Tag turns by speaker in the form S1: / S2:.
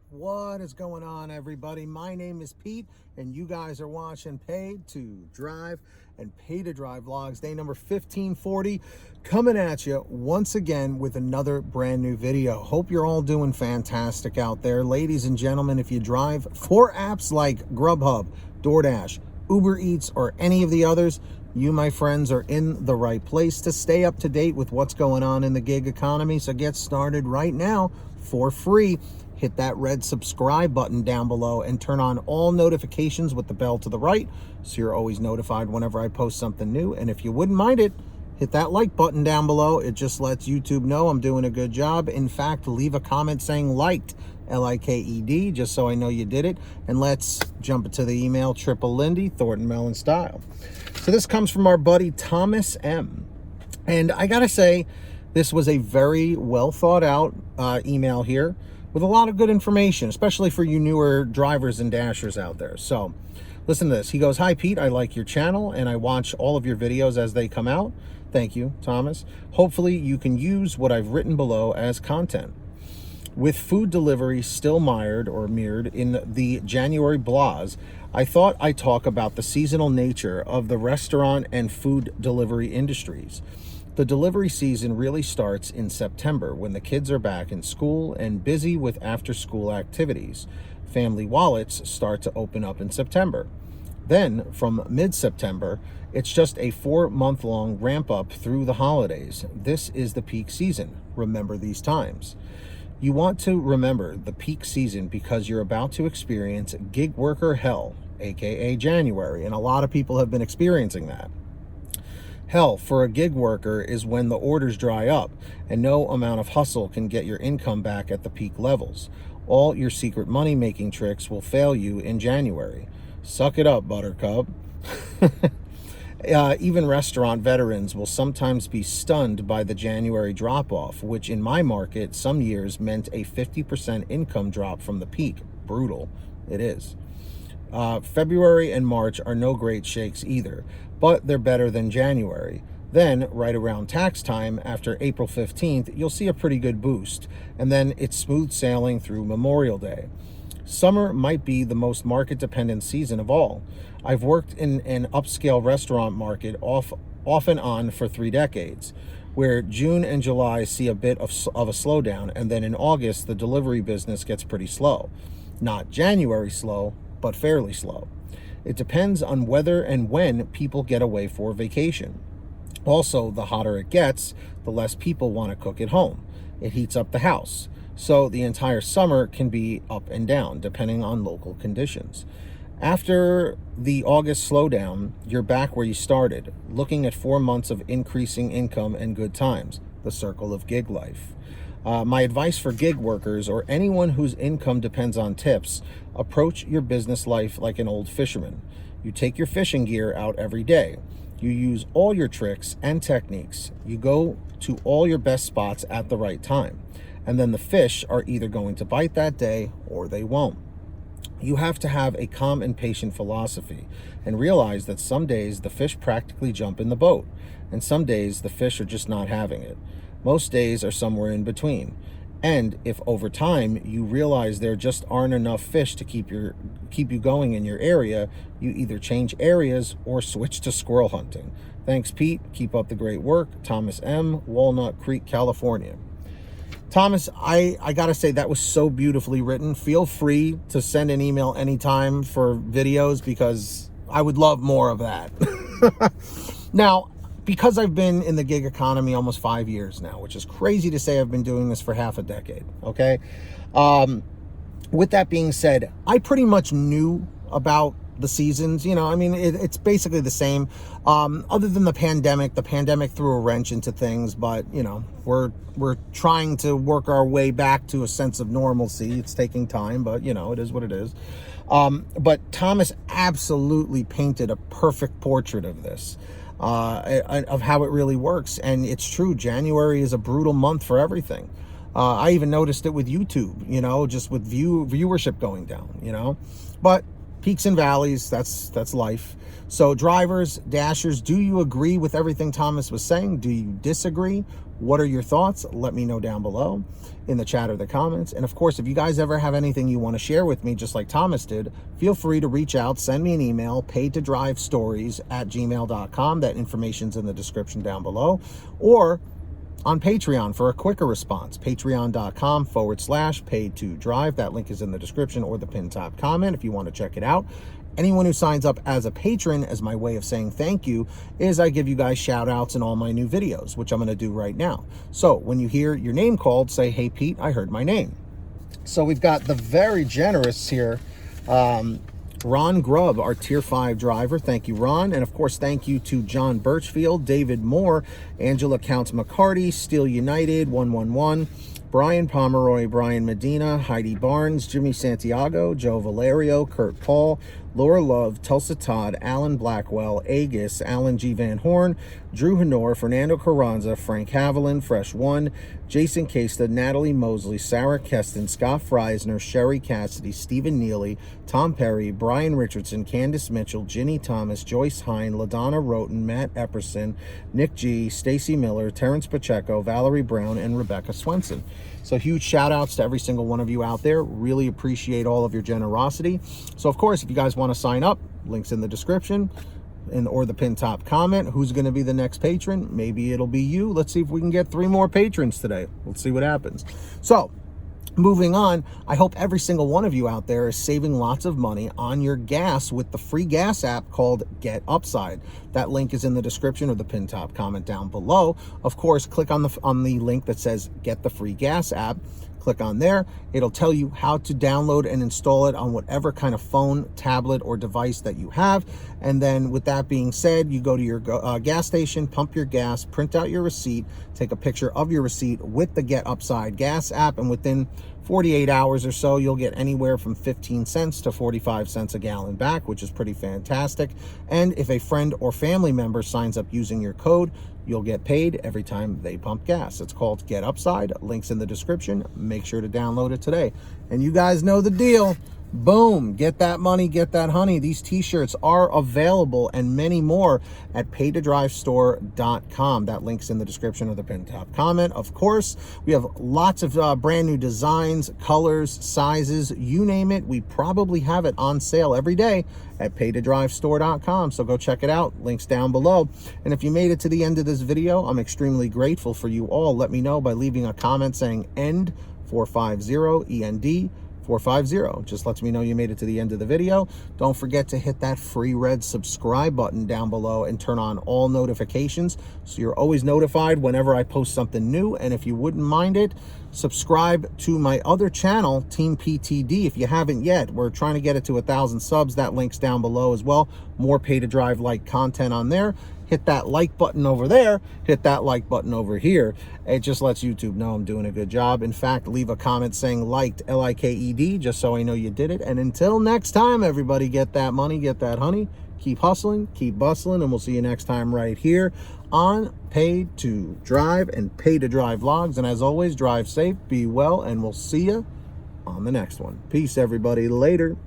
S1: What is going on, everybody? My name is Pete, and you guys are watching Paid to Drive and Pay to Drive Vlogs, day number 1540, coming at you once again with another brand new video. Hope you're all doing fantastic out there. Ladies and gentlemen, if you drive for apps like GrubHub, DoorDash, UberEATS, or any of the others, you, my friends, are in the right place to stay up to date with what's going on in the gig economy. So get started right now for free. Hit that red subscribe button down below and turn on all notifications with the bell to the right so you're always notified whenever I post something new. And if you wouldn't mind it, hit that like button down below. It just lets YouTube know I'm doing a good job. In fact, leave a comment saying liked, L-I-K-E-D, just so I know you did it. And let's jump into the email, Triple Lindy, Thornton Mellon style. So this comes from our buddy Thomas M. And I gotta say, this was a very well thought out email here, with a lot of good information, especially for you newer drivers and dashers out there. So listen to this. He goes, "Hi, Pete. I like your channel and I watch all of your videos as they come out." Thank you, Thomas. "Hopefully you can use what I've written below as content. With food delivery still mired in the January blahs, I thought I'd talk about the seasonal nature of the restaurant and food delivery industries. The delivery season really starts in September when the kids are back in school and busy with after-school activities. Family wallets start to open up in September. Then, from mid-September, it's just a 4-month-long ramp-up through the holidays. This is the peak season. Remember these times. You want to remember the peak season because you're about to experience gig worker hell, aka January, and a lot of people have been experiencing that. Hell for a gig worker is when the orders dry up and no amount of hustle can get your income back at the peak levels. All your secret money-making tricks will fail you in January. Suck it up, Buttercup." Even restaurant veterans will sometimes be stunned by the January drop-off, which in my market some years meant a 50% income drop from the peak. Brutal. It is. February and March are no great shakes either, but they're better than January. Then, right around tax time, after April 15th, you'll see a pretty good boost, and then it's smooth sailing through Memorial Day. Summer might be the most market-dependent season of all. I've worked in an upscale restaurant market off and on for 3 decades, where June and July see a bit of a slowdown, and then in August, the delivery business gets pretty slow. Not January slow, but fairly slow. It depends on whether and when people get away for vacation. Also, the hotter it gets, the less people want to cook at home. It heats up the house. So the entire summer can be up and down, depending on local conditions. After the August slowdown, you're back where you started, looking at 4 months of increasing income and good times, the circle of gig life. My advice for gig workers or anyone whose income depends on tips: approach your business life like an old fisherman. You take your fishing gear out every day. You use all your tricks and techniques. You go to all your best spots at the right time. And then the fish are either going to bite that day or they won't. You have to have a calm and patient philosophy and realize that some days the fish practically jump in the boat, and some days the fish are just not having it. Most days are somewhere in between. And if over time you realize there just aren't enough fish to keep you going in your area, you either change areas or switch to squirrel hunting. Thanks, Pete. Keep up the great work. Thomas M., Walnut Creek, California. Thomas, I gotta say, that was so beautifully written. Feel free to send an email anytime for videos because I would love more of that. Now, because I've been in the gig economy almost 5 years now, which is crazy to say I've been doing this for half a decade, okay? With that being said, I pretty much knew about the seasons. You know, I mean, it's basically the same. Other than the pandemic threw a wrench into things, but, you know, we're trying to work our way back to a sense of normalcy. It's taking time, but, you know, it is what it is. But Thomas absolutely painted a perfect portrait of this. Of how it really works. And it's true, January is a brutal month for everything. I even noticed it with YouTube, you know, just with viewership going down, you know, but peaks and valleys, that's life. So drivers, dashers, do you agree with everything Thomas was saying? Do you disagree? What are your thoughts? Let me know down below in the chat or the comments. And of course, if you guys ever have anything you want to share with me, just like Thomas did, feel free to reach out, send me an email, paidtodrivestories@gmail.com. That information's in the description down below. Or on Patreon for a quicker response, patreon.com/paid2drive. That link is in the description or the pinned top comment if you want to check it out. Anyone who signs up as a patron, as my way of saying thank you, is I give you guys shout outs in all my new videos, which I'm going to do right now. So when you hear your name called, say, "Hey Pete, I heard my name." So we've got the very generous here, Ronn Grubb, our tier 5 driver. Thank you, Ron. And of course, thank you to John Birchfield, David Moore, Angela Counts McCarty, Steel United 111, Brian Pomeroy, Brian Medina, Heidi Barnes, Jimmy Santiago, Joe Valerio, Kurt Paul, Laura Love, Tulsa Todd, Alan Blackwell, Agus, Alan G. Van Horn, Drew Honor, Fernando Carranza, Frank Haviland, Fresh One, Jason Casta, Natalie Mosley, Sarah Keston, Scott Freisner, Sherry Cassidy, Stephen Neely, Tom Perry, Brian Richardson, Candace Mitchell, Ginny Thomas, Joyce Hine, LaDonna Roten, Matt Epperson, Nick G, Stacy Miller, Terrence Pacheco, Valerie Brown, and Rebecca Swenson. So huge shout outs to every single one of you out there. Really appreciate all of your generosity. So of course, if you guys want to sign up, links in the description or the pinned top comment. Who's going to be the next patron? Maybe it'll be you. Let's see if we can get 3 more patrons today. Let's see what happens. So moving on, I hope every single one of you out there is saving lots of money on your gas with the free gas app called Get Upside. That link is in the description or the pinned top comment down below. Of course, click on the link that says Get the Free Gas app. Click on there. It'll tell you how to download and install it on whatever kind of phone, tablet, or device that you have. And then with that being said, you go to your gas station, pump your gas, print out your receipt, take a picture of your receipt with the Get Upside gas app, and within 48 hours or so, you'll get anywhere from 15 cents to 45 cents a gallon back, which is pretty fantastic. And if a friend or family member signs up using your code, you'll get paid every time they pump gas. It's called Get Upside. Links in the description. Make sure to download it today. And you guys know the deal. Boom, get that money, get that honey. These t-shirts are available and many more at paidtodrivestore.com. That link's in the description of the pinned top comment. Of course, we have lots of brand new designs, colors, sizes, you name it. We probably have it on sale every day at paidtodrivestore.com. So go check it out. Links down below. And if you made it to the end of this video, I'm extremely grateful for you all. Let me know by leaving a comment saying END 450, END 450. Just lets me know you made it to the end of the video. Don't forget to hit that free red subscribe button down below and turn on all notifications so you're always notified whenever I post something new. And if you wouldn't mind it, subscribe to my other channel, Team PTD, if you haven't yet. We're trying to get it to 1,000 subs. That link's down below as well. More Pay to Drive like content on there. Hit that like button over there, hit that like button over here. It just lets YouTube know I'm doing a good job. In fact, leave a comment saying liked, L-I-K-E-D, just so I know you did it. And until next time, everybody, get that money, get that honey, keep hustling, keep bustling, and we'll see you next time right here on Pay to Drive and Pay to Drive Vlogs. And as always, drive safe, be well, and we'll see you on the next one. Peace, everybody. Later.